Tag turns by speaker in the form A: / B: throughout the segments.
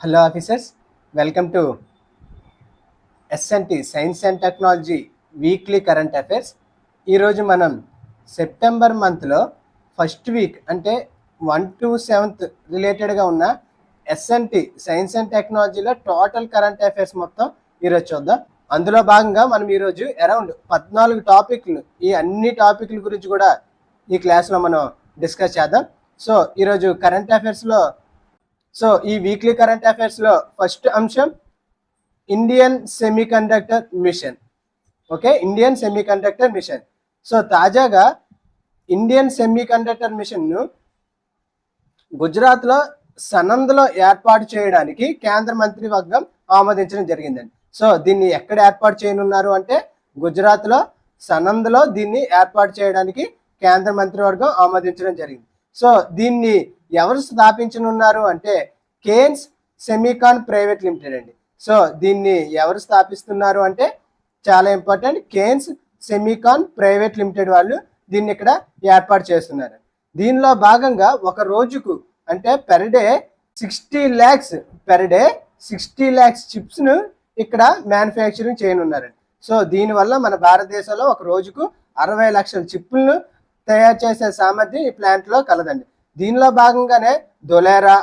A: Hello officers, welcome to SNT science and technology weekly current affairs. ఈరోజు మనం September మంత్లో first week అంటే 1 to 7th రిలేటెడ్గా ఉన్న ఎస్ఎన్టీ సైన్స్ అండ్ టెక్నాలజీలో టోటల్ కరెంట్ అఫైర్స్ మొత్తం ఈరోజు చూద్దాం. అందులో భాగంగా మనం ఈరోజు అరౌండ్ 14 టాపిక్లు, ఈ అన్ని టాపిక్ల గురించి కూడా ఈ క్లాస్లో మనం డిస్కస్ చేద్దాం. సో ఈరోజు కరెంట్ అఫైర్స్లో ఈ వీక్లీ కరెంట్ అఫైర్స్లో ఫస్ట్ అంశం Indian semiconductor machine. Indian semiconductor machine. So తాజాగా ఇండియన్ సెమీకండక్టర్ మిషన్ను గుజరాత్లో సనంద్లో ఏర్పాటు చేయడానికి కేంద్ర మంత్రివర్గం ఆమోదించడం జరిగిందండి. సో దీన్ని ఎక్కడ ఏర్పాటు చేయనున్నారు అంటే గుజరాత్లో సనంద్లో దీన్ని ఏర్పాటు చేయడానికి కేంద్ర మంత్రివర్గం ఆమోదించడం జరిగింది. సో దీన్ని ఎవరు స్థాపించనున్నారు అంటే కేన్స్ సెమీకాన్ ప్రైవేట్ లిమిటెడ్ అండి. సో దీన్ని ఎవరు స్థాపిస్తున్నారు అంటే చాలా important, Kaynes Semicon private limited వాళ్ళు దీన్ని ఇక్కడ ఏర్పాటు చేస్తున్నారు. దీనిలో భాగంగా ఒక రోజుకు అంటే పెర్ డే 60 lakhs చిప్స్ను ఇక్కడ మ్యానుఫ్యాక్చరింగ్ చేయనున్నారండి. సో దీనివల్ల మన భారతదేశంలో ఒక రోజుకు 60 లక్షల చిప్పులను తయారు చేసే సామర్థ్యం ఈ ప్లాంట్లో కలదండి. దీనిలో భాగంగానే ధోలేరా,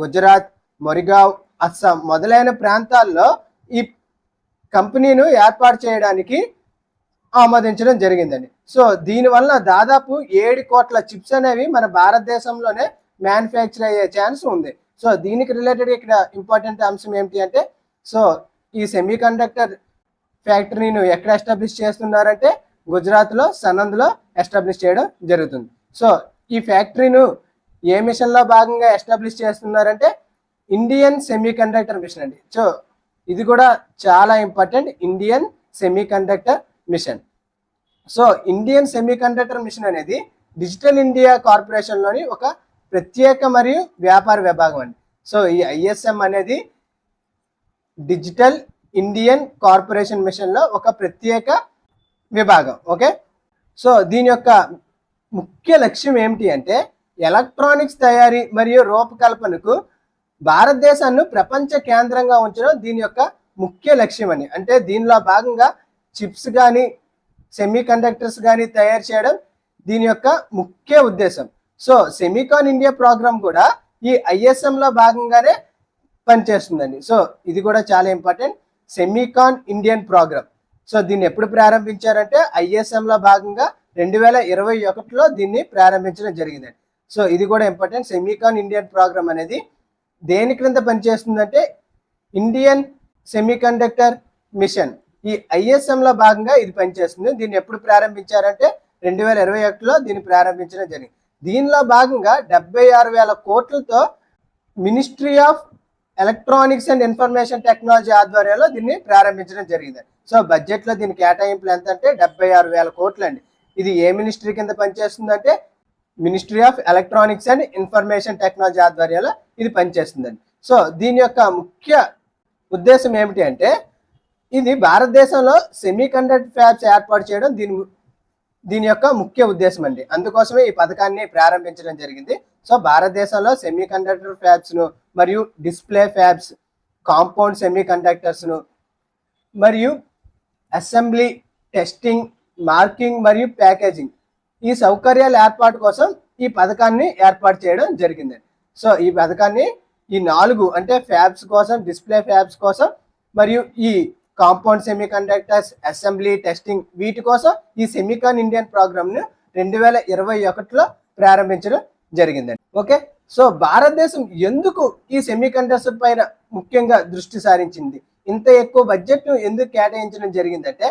A: గుజరాత్, మొరిగావ్, అస్సాం మొదలైన ప్రాంతాల్లో ఈ కంపెనీను ఏర్పాటు చేయడానికి ఆమోదించడం జరిగిందండి. సో దీనివల్ల దాదాపు 7 కోట్ల చిప్స్ అనేవి మన భారతదేశంలోనే మ్యానుఫ్యాక్చర్ అయ్యే ఛాన్స్ ఉంది. సో దీనికి రిలేటెడ్ ఇక్కడ ఇంపార్టెంట్ అంశం ఏమిటి అంటే సో ఈ సెమీ కండక్టర్ ఫ్యాక్టరీను ఎక్కడ ఎస్టాబ్లిష్ చేస్తున్నారంటే గుజరాత్లో సనంద్లో ఎస్టాబ్లిష్ చేయడం జరుగుతుంది. సో ఈ ఫ్యాక్టరీను ఏ మిషన్లో భాగంగా ఎస్టాబ్లిష్ చేస్తున్నారంటే ఇండియన్ సెమీ కండక్టర్ మిషన్ అండి. సో ఇది కూడా చాలా important, Indian semiconductor mission. So Indian semiconductor mission అనేది డిజిటల్ ఇండియా కార్పొరేషన్లోని ఒక ప్రత్యేక మరియు వ్యాపార విభాగం అండి. సో ఈ ఐఎస్ఎం అనేది డిజిటల్ ఇండియన్ కార్పొరేషన్ మిషన్లో ఒక ప్రత్యేక విభాగం. సో దీని యొక్క ముఖ్య లక్ష్యం ఏమిటి అంటే ఎలక్ట్రానిక్స్ తయారీ మరియు రూపకల్పనకు భారతదేశాన్ని ప్రపంచ కేంద్రంగా ఉంచడం దీని యొక్క ముఖ్య లక్ష్యం అని. అంటే దీనిలో భాగంగా చిప్స్ కానీ సెమీ కండక్టర్స్ కానీ తయారు చేయడం దీని యొక్క ముఖ్య ఉద్దేశం. సో సెమీకాన్ ఇండియా ప్రోగ్రామ్ కూడా ఈ ఐఎస్ఎంలో భాగంగానే పనిచేస్తుందండి. సో ఇది కూడా చాలా important, Semicon Indian programme. So దీన్ని ఎప్పుడు ప్రారంభించారంటే ఐఎస్ఎంలో భాగంగా 2021లో దీన్ని ప్రారంభించడం జరిగిందండి. సో ఇది కూడా ఇంపార్టెంట్. సెమీకాన్ ఇండియన్ ప్రోగ్రామ్ అనేది దేని క్రింద పనిచేస్తుందంటే ఇండియన్ సెమీకండక్టర్ మిషన్, ఈ ఐఎస్ఎంలో భాగంగా ఇది పనిచేస్తుంది. దీన్ని ఎప్పుడు ప్రారంభించారంటే 2021లో దీన్ని ప్రారంభించడం జరిగింది. దీనిలో భాగంగా 76,000 కోట్లతో ministry of electronics and information technology ఆధ్వర్యంలో దీన్ని ప్రారంభించడం జరిగింది. సో బడ్జెట్లో దీని కేటాయింపులు ఎంత అంటే 76,000 కోట్లు అండి. ఇది ఏ మినిస్ట్రీ కింద పనిచేస్తుందంటే ministry of electronics and information technology ఆధ్వర్యంలో ఇది పనిచేస్తుందండి. సో దీని యొక్క ముఖ్య ఉద్దేశం ఏమిటి అంటే ఇది భారతదేశంలో సెమీ కండక్టర్ ఫ్యాబ్స్ ఏర్పాటు చేయడం దీని యొక్క ముఖ్య ఉద్దేశం అండి. అందుకోసమే ఈ పథకాన్ని ప్రారంభించడం జరిగింది. సో భారతదేశంలో సెమీ కండక్టర్ ఫ్యాబ్స్ను మరియు డిస్ప్లే ఫ్యాబ్స్, కాంపౌండ్ సెమీ కండక్టర్స్ను మరియు అసెంబ్లీ, టెస్టింగ్, మార్కింగ్ మరియు ప్యాకేజింగ్ ఈ సౌకర్యాల ఏర్పాటు కోసం ఈ పథకాన్ని ఏర్పాటు చేయడం జరిగిందండి. సో ఈ పథకాన్ని ఈ 4 అంటే ఫ్యాబ్స్ కోసం, డిస్ప్లే ఫ్యాబ్స్ కోసం మరియు ఈ compound semi conductors, assembly, testing వీటి కోసం ఈ సెమీకాన్ ఇండియన్ ప్రోగ్రామ్ను 2021లో ప్రారంభించడం జరిగిందండి. సో భారతదేశం ఎందుకు ఈ సెమీ కండక్టర్స్ పైన ముఖ్యంగా దృష్టి సారించింది, ఇంత ఎక్కువ బడ్జెట్ను ఎందుకు కేటాయించడం జరిగిందంటే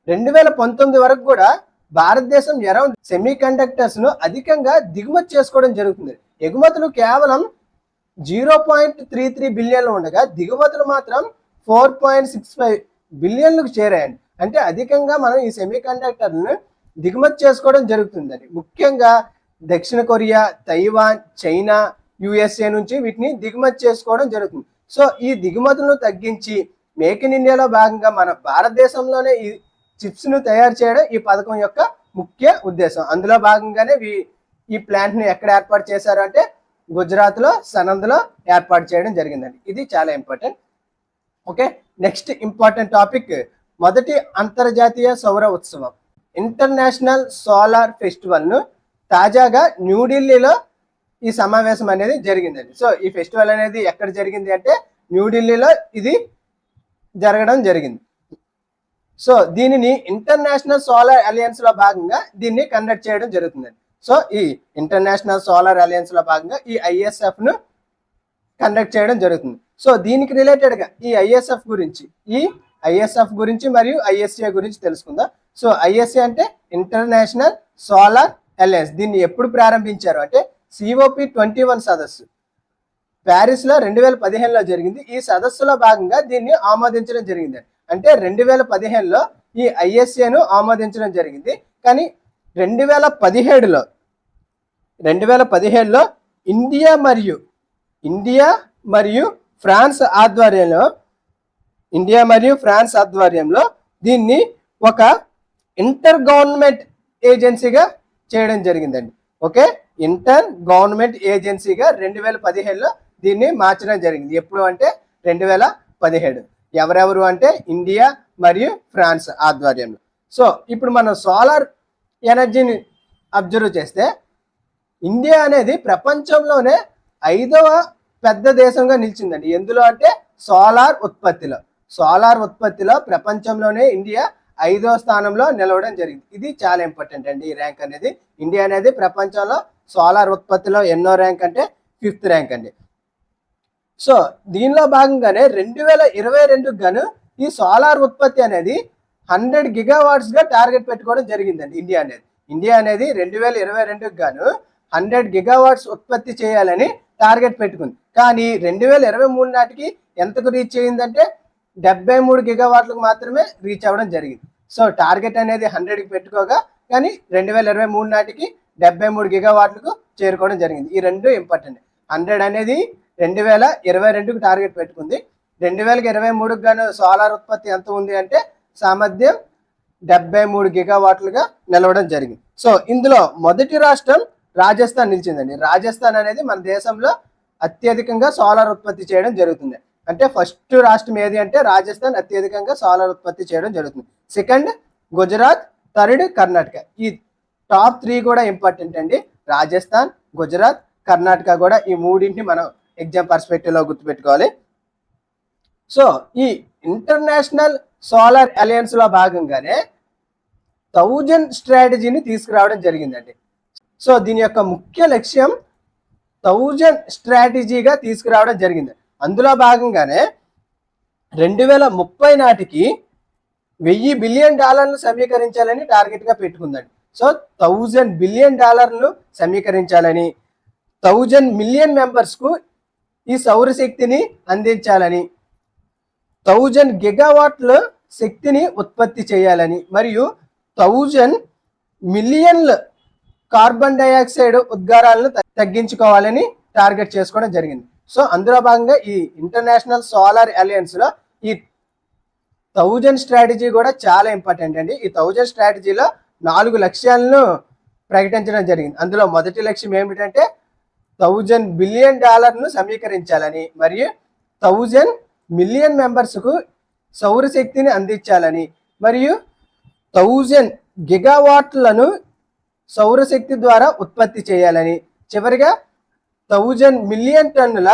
A: 2019 వరకు కూడా భారతదేశం అరౌండ్ సెమీ కండక్టర్స్ ను అధికంగా దిగుమతి చేసుకోవడం జరుగుతుంది. ఎగుమతులు కేవలం 0.33 బిలియన్లు ఉండగా దిగుమతులు మాత్రం 4.65 బిలియన్లకు చేరాయండి. అంటే అధికంగా మనం ఈ సెమీ కండక్టర్లను దిగుమతి చేసుకోవడం జరుగుతుందండి. ముఖ్యంగా దక్షిణ కొరియా, తైవాన్, చైనా, యుఎస్ఏ నుంచి వీటిని దిగుమతి చేసుకోవడం జరుగుతుంది. సో ఈ దిగుమతులను తగ్గించి మేక్ ఇన్ ఇండియాలో భాగంగా మన భారతదేశంలోనే ఈ చిప్స్ను తయారు చేయడం ఈ పథకం యొక్క ముఖ్య ఉద్దేశం. అందులో భాగంగానే ఈ ప్లాంట్ను ఎక్కడ ఏర్పాటు చేశారు అంటే గుజరాత్లో సనంద్లో ఏర్పాటు చేయడం జరిగిందండి. ఇది చాలా important. Okay, next important topic మొదటి అంతర్జాతీయ సౌర ఉత్సవం ఇంటర్నేషనల్ సోలార్ ఫెస్టివల్ను తాజాగా న్యూఢిల్లీలో ఈ సమావేశం అనేది జరిగిందండి. సో ఈ ఫెస్టివల్ అనేది ఎక్కడ జరిగింది అంటే న్యూఢిల్లీలో ఇది జరగడం జరిగింది. సో దీనిని ఇంటర్నేషనల్ సోలార్ అలయన్స్ లో భాగంగా దీన్ని కండక్ట్ చేయడం జరుగుతుందండి. సో ఈ ఇంటర్నేషనల్ సోలార్ అలయన్స్ లో భాగంగా ఈ ఐఎస్ఎఫ్ ను కండక్ట్ చేయడం జరుగుతుంది. సో దీనికి రిలేటెడ్ గా ఈ ఐఎస్ఎఫ్ గురించి మరియు ఐఎస్ఏ గురించి తెలుసుకుందాం. సో ఐఎస్ఏ అంటే ఇంటర్నేషనల్ సోలార్ అలయన్స్. దీన్ని ఎప్పుడు ప్రారంభించారు అంటే COP21 సదస్సు ప్యారిస్ లో 2015లో జరిగింది. ఈ సదస్సులో భాగంగా దీన్ని ఆమోదించడం జరిగింది. అంటే 2015లో ఈ ఐఎస్ఏను ఆమోదించడం జరిగింది. కానీ 2017లో ఇండియా మరియు ఫ్రాన్స్ ఆధ్వర్యంలో దీన్ని ఒక ఇంటర్ గవర్నమెంట్ ఏజెన్సీగా చేయడం జరిగిందండి. ఓకే, ఇంటర్ గవర్నమెంట్ ఏజెన్సీగా 2017లో దీన్ని మార్చడం జరిగింది. ఎప్పుడు అంటే 2017. ఎవరెవరు అంటే ఇండియా మరియు ఫ్రాన్స్ ఆధ్వర్యంలో. సో ఇప్పుడు మనం సోలార్ ఎనర్జీని అబ్జర్వ్ చేస్తే ఇండియా అనేది ప్రపంచంలోనే 5వ పెద్ద దేశంగా నిలిచిందండి. ఎందులో అంటే సోలార్ ఉత్పత్తిలో ప్రపంచంలోనే ఇండియా 5వ స్థానంలో నిలవడం జరిగింది. ఇది చాలా ఇంపార్టెంట్ అండి. ఈ ర్యాంక్ అనేది ఇండియా అనేది ప్రపంచంలో సోలార్ ఉత్పత్తిలో ఎన్నో ర్యాంక్ అంటే 5th ర్యాంక్ అండి. సో దీనిలో భాగంగానే 2022 గాను ఈ సోలార్ ఉత్పత్తి అనేది 100 GW గా టార్గెట్ పెట్టుకోవడం జరిగిందండి. ఇండియా అనేది 2022 గాను 100 GW ఉత్పత్తి చేయాలని టార్గెట్ పెట్టుకుంది. కానీ 2023 నాటికి ఎంతకు రీచ్ అయ్యిందంటే 73 GW మాత్రమే రీచ్ అవ్వడం జరిగింది. సో టార్గెట్ అనేది 100కి పెట్టుకోగా కానీ 2023 నాటికి 73 GW చేరుకోవడం జరిగింది. ఈ రెండు ఇంపార్టెంట్. 100 అనేది 2022కు టార్గెట్ పెట్టుకుంది. 2023కు గాను సోలార్ ఉత్పత్తి ఎంత ఉంది అంటే సామర్థ్యం 73 GW నిలవడం జరిగింది. సో ఇందులో మొదటి రాష్ట్రం రాజస్థాన్ నిలిచిందండి. రాజస్థాన్ అనేది మన దేశంలో అత్యధికంగా సోలార్ ఉత్పత్తి చేయడం జరుగుతుంది. అంటే ఫస్ట్ రాష్ట్రం ఏది అంటే రాజస్థాన్ అత్యధికంగా సోలార్ ఉత్పత్తి చేయడం జరుగుతుంది. Second Gujarat, third Karnataka. ఈ టాప్ 3 కూడా ఇంపార్టెంట్ అండి. రాజస్థాన్, గుజరాత్, కర్ణాటక కూడా ఈ మూడింటిని మనం ఎగ్జామ్ పర్స్పెక్టివ్లో గుర్తుపెట్టుకోవాలి. సో ఈ ఇంటర్నేషనల్ సోలార్ అలయన్స్ లో భాగంగానే 1000 స్ట్రాటజీని తీసుకురావడం జరిగిందండి. సో దీని యొక్క ముఖ్య లక్ష్యం 1000 స్ట్రాటజీగా తీసుకురావడం జరిగింది. అందులో భాగంగానే 2030 నాటికి $1000 బిలియన్ సమీకరించాలని టార్గెట్ గా పెట్టుకుందండి. సో $1000 బిలియన్ సమీకరించాలని, 1000 మిలియన్ మెంబర్స్ కు ఈ సౌరశక్తిని అందించాలని, 1000 గిగావాట్ల శక్తిని ఉత్పత్తి చేయాలని మరియు 1000 మిలియన్ల కార్బన్ డైఆక్సైడ్ ఉద్గారాలను తగ్గించుకోవాలని టార్గెట్ చేసుకోవడం జరిగింది. సో అందులో భాగంగా ఈ ఇంటర్నేషనల్ సోలార్ అలయన్స్ లో ఈ 1000 స్ట్రాటజీ కూడా చాలా ఇంపార్టెంట్ అండి. ఈ 1000 స్ట్రాటజీలో 4 లక్ష్యాలను ప్రకటించడం జరిగింది. అందులో మొదటి లక్ష్యం ఏమిటంటే $1000 బిలియన్ సమీకరించాలని మరియు 1000 మిలియన్ మెంబర్స్ కు సౌరశక్తిని అందించాలని మరియు 1000 గిగావాట్లను సౌరశక్తి ద్వారా ఉత్పత్తి చేయాలని, చివరిగా 1000 మిలియన్ టన్నుల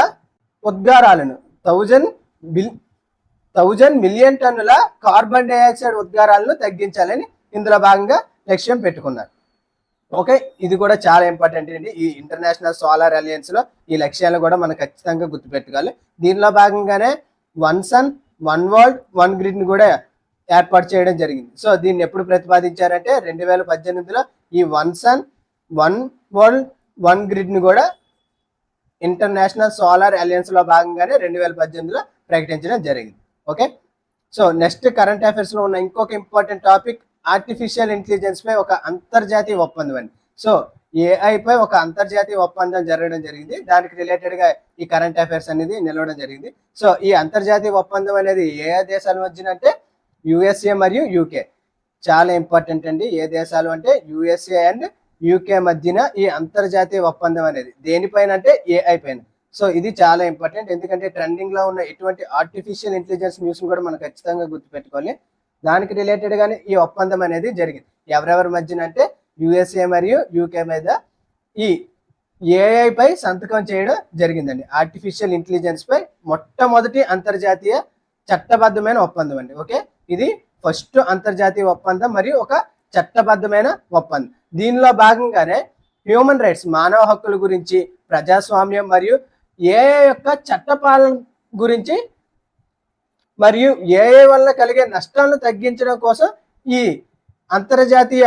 A: ఉద్గారాలను 1000 మిలియన్ టన్నుల కార్బన్ డైఆక్సైడ్ ఉద్గారాలను తగ్గించాలని ఇందులో భాగంగా లక్ష్యం పెట్టుకున్నారు. ఓకే, ఇది కూడా చాలా ఇంపార్టెంట్ అండి. ఈ ఇంటర్నేషనల్ సోలార్ అలయన్స్ లో ఈ లక్ష్యాలను కూడా మనం ఖచ్చితంగా గుర్తుపెట్టుకోవాలి. దీనిలో భాగంగానే 1 సన్ 1 వరల్డ్ 1 గ్రిడ్ ని కూడా ఏర్పాటు చేయడం జరిగింది. సో దీన్ని ఎప్పుడు ప్రతిపాదించారంటే 2018లో ఈ 1 సన్ 1 వరల్డ్ 1 గ్రిడ్ ని కూడా ఇంటర్నేషనల్ సోలార్ అలయన్స్ లో భాగంగానే 2018లో ప్రకటించడం జరిగింది. Okay, so next current affairs లో ఉన్న ఇంకొక ఇంపార్టెంట్ టాపిక్ ఆర్టిఫిషియల్ ఇంటెలిజెన్స్ పై ఒక అంతర్జాతీయ ఒప్పందం అండి. సో ఏఐ పై ఒక అంతర్జాతీయ ఒప్పందం జరగడం జరిగింది. దానికి రిలేటెడ్ గా ఈ కరెంట్ అఫైర్స్ అనేది నిలవడం జరిగింది. సో ఈ అంతర్జాతీయ ఒప్పందం అనేది ఏ దేశాల మధ్యన అంటే USA మరియు UK. చాలా ఇంపార్టెంట్ అండి. ఏ దేశాలు అంటే USA అండ్ యూకే మధ్యన ఈ అంతర్జాతీయ ఒప్పందం అనేది దేనిపైన అంటే ఏఐ పైన. సో ఇది చాలా ఇంపార్టెంట్, ఎందుకంటే ట్రెండింగ్ లో ఉన్న ఎటువంటి ఆర్టిఫిషియల్ ఇంటెలిజెన్స్ న్యూస్ కూడా మనం ఖచ్చితంగా గుర్తుపెట్టుకోవాలి. దానికి రిలేటెడ్ గానే ఈ ఒప్పందం అనేది జరిగింది. ఎవరెవరి మధ్యన అంటే యుఎస్ఏ మరియు యూకే మీద ఈ ఏఐ పై సంతకం చేయడం జరిగిందండి. ఆర్టిఫిషియల్ ఇంటెలిజెన్స్ పై మొట్టమొదటి అంతర్జాతీయ చట్టబద్ధమైన ఒప్పందం అండి. ఓకే, ఇది ఫస్ట్ అంతర్జాతీయ ఒప్పందం మరియు ఒక చట్టబద్ధమైన ఒప్పందం. దీనిలో భాగంగానే హ్యూమన్ రైట్స్, మానవ హక్కుల గురించి, ప్రజాస్వామ్యం మరియు ఏఐ యొక్క చట్టపాలన గురించి మరియు ఏఐ వల్ల కలిగే నష్టాలను తగ్గించడం కోసం ఈ అంతర్జాతీయ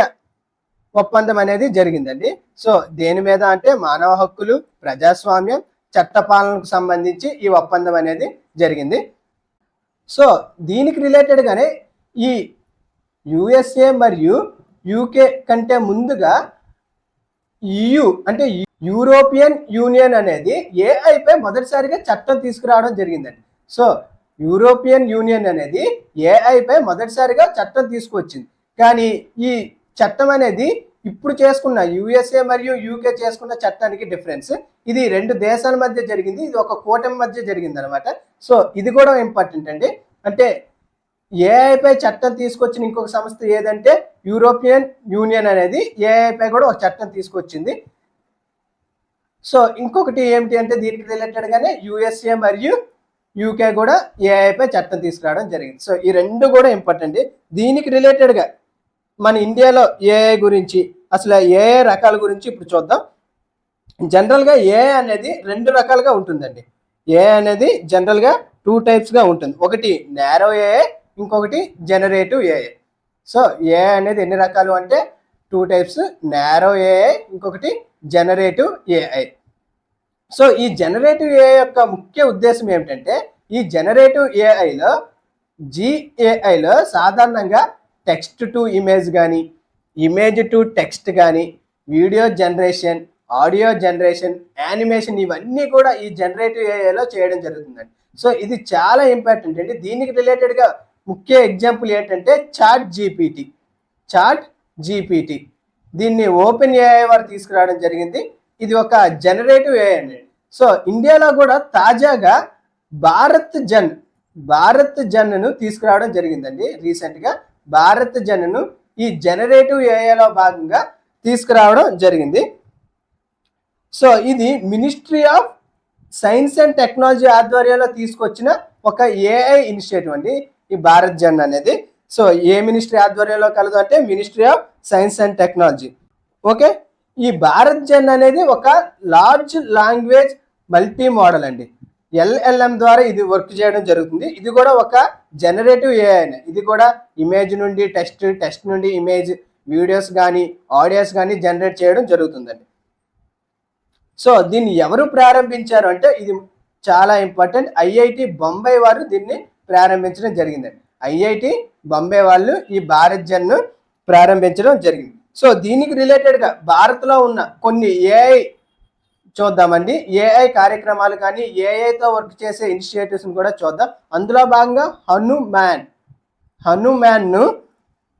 A: ఒప్పందం అనేది జరిగిందండి. సో దేని మీద అంటే మానవ హక్కులు, ప్రజాస్వామ్యం, చట్టపాలనకు సంబంధించి ఈ ఒప్పందం అనేది జరిగింది. సో దీనికి రిలేటెడ్ గానే ఈ యుఎస్ఏ మరియు యూకే కంటే ముందుగా EU అంటే యూరోపియన్ యూనియన్ అనేది ఏఐ పై మొదటిసారిగా చట్టం తీసుకురావడం జరిగిందండి. సో యూరోపియన్ యూనియన్ అనేది ఏఐ పై మొదటిసారిగా చట్టం తీసుకొచ్చింది. కానీ ఈ చట్టం అనేది ఇప్పుడు చేసుకున్న యుఎస్ఏ మరియు యూకే చేసుకున్న చట్టానికి డిఫరెన్స్. ఇది రెండు దేశాల మధ్య జరిగింది, ఇది ఒక కూటమి మధ్య జరిగింది అనమాట. సో ఇది కూడా ఇంపార్టెంట్ అండి. అంటే ఏఐ పై చట్టం తీసుకొచ్చిన ఇంకొక సంస్థ ఏదంటే యూరోపియన్ యూనియన్ అనేది ఏఐ పై కూడా ఒక చట్టం తీసుకొచ్చింది. సో ఇంకొకటి ఏమిటి అంటే దీనికి రిలేటెడ్ గానే యుఎస్ఏ మరియు యూకే కూడా ఏఐ పై చట్టం తీసుకురావడం జరిగింది. సో ఈ రెండు కూడా ఇంపార్టెంట్. దీనికి రిలేటెడ్ గా మన ఇండియాలో ఏఐ గురించి, అసలు ఏఐ రకాల గురించి ఇప్పుడు చూద్దాం. జనరల్ గా ఏఐ అనేది రెండు రకాలుగా ఉంటుందండి. ఏఐ అనేది జనరల్ గా 2 types గా ఉంటుంది. ఒకటి నేరో ఏఐ, ఇంకొకటి జనరేటివ్ ఏఐ. సో ఏఐ అనేది ఎన్ని రకాలు అంటే 2 types, నేరో ఏఐ, ఇంకొకటి జనరేటివ్ ఏఐ. సో ఈ జనరేటివ్ ఏఐ యొక్క ముఖ్య ఉద్దేశం ఏమిటంటే ఈ జనరేటివ్ ఏఐలో జిఏఐలో సాధారణంగా టెక్స్ట్ టు ఇమేజ్ కానీ, ఇమేజ్ టు టెక్స్ట్ కానీ, video generation, audio generation, animation ఇవన్నీ కూడా ఈ జనరేటివ్ ఏఐలో చేయడం జరుగుతుందండి. సో ఇది చాలా ఇంపార్టెంట్ అండి. దీనికి రిలేటెడ్గా ముఖ్య ఎగ్జాంపుల్ ఏంటంటే చాట్ జీపీటీ. దీన్ని ఓపెన్ ఏఐ వారు తీసుకురావడం జరిగింది. ఇది ఒక జనరేటివ్ ఏఐ అండి. సో ఇండియాలో కూడా తాజాగా భారత్ జన్ను తీసుకురావడం జరిగిందండి. రీసెంట్గా భారత్ జన్ను ఈ జనరేటివ్ ఏఐలో భాగంగా తీసుకురావడం జరిగింది. సో ఇది ministry of science and technology ఆధ్వర్యంలో తీసుకొచ్చిన ఒక ఏఐ ఇనిషియేటివ్ అండి ఈ భారత్ జన్ అనేది. సో ఏ మినిస్ట్రీ ఆధ్వర్యంలో కలదు అంటే ministry of science and technology. Okay, ఈ భారత్ జన్ అనేది ఒక లార్జ్ లాంగ్వేజ్ మల్టీ మోడల్ అండి. LLM ద్వారా ఇది వర్క్ చేయడం జరుగుతుంది. ఇది కూడా ఒక జనరేటివ్ ఏఐ. ఇది కూడా ఇమేజ్ నుండి టెక్స్ట్ నుండి ఇమేజ్, వీడియోస్ కానీ ఆడియోస్ కానీ జనరేట్ చేయడం జరుగుతుందండి. సో దీన్ని ఎవరు ప్రారంభించారు అంటే ఇది చాలా ఇంపార్టెంట్. ఐఐటి బొంబాయి వారు దీన్ని ప్రారంభించడం జరిగిందండి. ఐఐటి బొంబాయి వాళ్ళు ఈ భారత్ జన్ను ప్రారంభించడం జరిగింది. సో దీనికి రిలేటెడ్గా భారత్లో ఉన్న కొన్ని ఏఐ చూద్దామండి. ఏఐ కార్యక్రమాలు కానీ ఏఐతో వర్క్ చేసే ఇనిషియేటివ్స్ కూడా చూద్దాం. అందులో భాగంగా హనుమాన్ను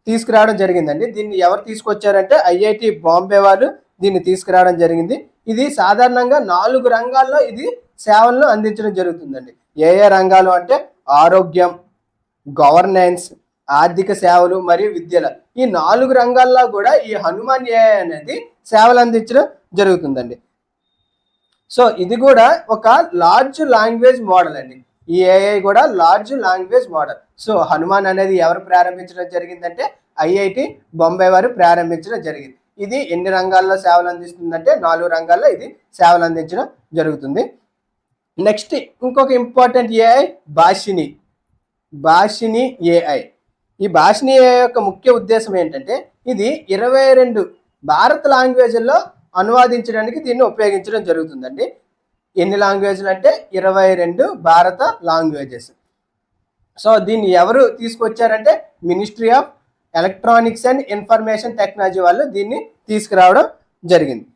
A: తీసుకురావడం జరిగిందండి. దీన్ని ఎవరు తీసుకొచ్చారంటే ఐఐటి బాంబే వాళ్ళు దీన్ని తీసుకురావడం జరిగింది. ఇది సాధారణంగా 4 రంగాల్లో ఇది సేవలను అందించడం జరుగుతుందండి. ఏ రంగాలు అంటే ఆరోగ్యం, గవర్నెన్స్, ఆర్థిక సేవలు మరియు విద్యల, ఈ 4 రంగాల్లో కూడా ఈ హనుమాన్ ఏఐ అనేది సేవలు అందించడం జరుగుతుందండి. సో ఇది కూడా ఒక లార్జ్ లాంగ్వేజ్ మోడల్ అండి. ఈ ఏఐ కూడా large language model. So Hanuman అనేది ఎవరు ప్రారంభించడం జరిగిందంటే ఐఐటి బొంబాయి వారు ప్రారంభించడం జరిగింది. ఇది ఎన్ని రంగాల్లో సేవలు అందిస్తుందంటే 4 రంగాల్లో ఇది సేవలు అందించడం జరుగుతుంది. నెక్స్ట్ ఇంకొక ఇంపార్టెంట్ ఏఐ భాషిని ఏఐ. ఈ భాషిని ఏఐ యొక్క ముఖ్య ఉద్దేశం ఏంటంటే ఇది 22 భారత లాంగ్వేజ్ల్లో అనువాదించడానికి దీన్ని ఉపయోగించడం జరుగుతుందండి. ఎన్ని లాంగ్వేజ్లు అంటే 22 భారత లాంగ్వేజెస్. సో దీన్ని ఎవరు తీసుకొచ్చారంటే ministry of electronics and information technology వాళ్ళు దీన్ని తీసుకురావడం జరిగింది.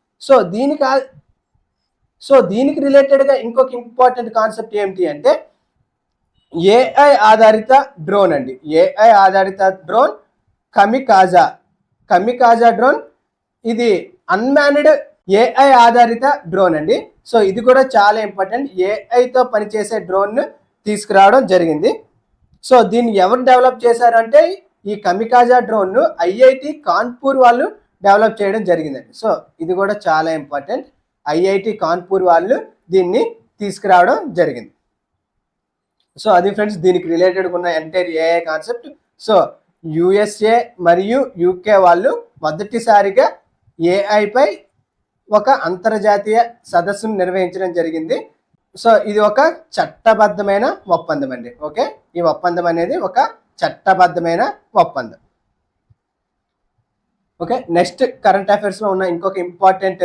A: సో దీనికి రిలేటెడ్గా ఇంకొక ఇంపార్టెంట్ కాన్సెప్ట్ ఏమిటి అంటే ఏఐ ఆధారిత డ్రోన్ అండి. ఏఐ ఆధారిత డ్రోన్ కమికాజా డ్రోన్. ఇది అన్మాన్డ్ ఏఐ ఆధారిత డ్రోన్ అండి. సో ఇది కూడా చాలా ఇంపార్టెంట్. ఏఐతో పనిచేసే డ్రోన్ తీసుకురావడం జరిగింది. సో దీన్ని ఎవరు డెవలప్ చేశారంటే ఈ కమికాజా డ్రోన్ ను ఐఐటి కాన్పూర్ వాళ్ళు డెవలప్ చేయడం జరిగిందండి. సో ఇది కూడా చాలా ఇంపార్టెంట్. ఐఐటి కాన్పూర్ వాళ్ళు దీన్ని తీసుకురావడం జరిగింది. సో అది ఫ్రెండ్స్ దీనికి రిలేటెడ్ ఉన్న entire AI concept. So USA మరియు యూకే వాళ్ళు మొదటిసారిగా ఏఐపై ఒక అంతర్జాతీయ సదస్సును నిర్వహించడం జరిగింది. సో ఇది ఒక చట్టబద్ధమైన ఒప్పందం అండి. ఓకే, ఈ ఒప్పందం అనేది ఒక చట్టబద్ధమైన ఒప్పందం. ఓకే, నెక్స్ట్ కరెంట్ అఫైర్స్ లో ఉన్న ఇంకొక important